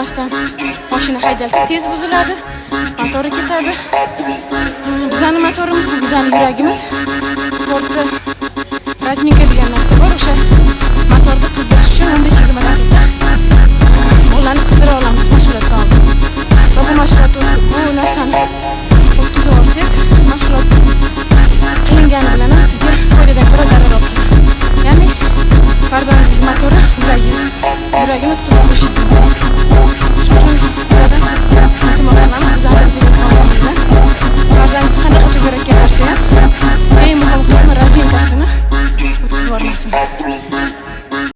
bilmasdan mashina haydalsa tez buziladi, motori ketadi. Bizning motorimiz bu bizning yuragimiz. Sportda razminka degan narsa bor, o'sha motorni qizdirish uchun 15-20 daqiqa ularni qizdira olamiz mashg'ulotdan oldin. Va bu mashg'ulot bu narsani o'tkazib olsangiz, mashg'ulot qilingani bilan ham sizga foydadan ko'ra zarar olib keladi. Ya'ni farzandingiz motori yuragini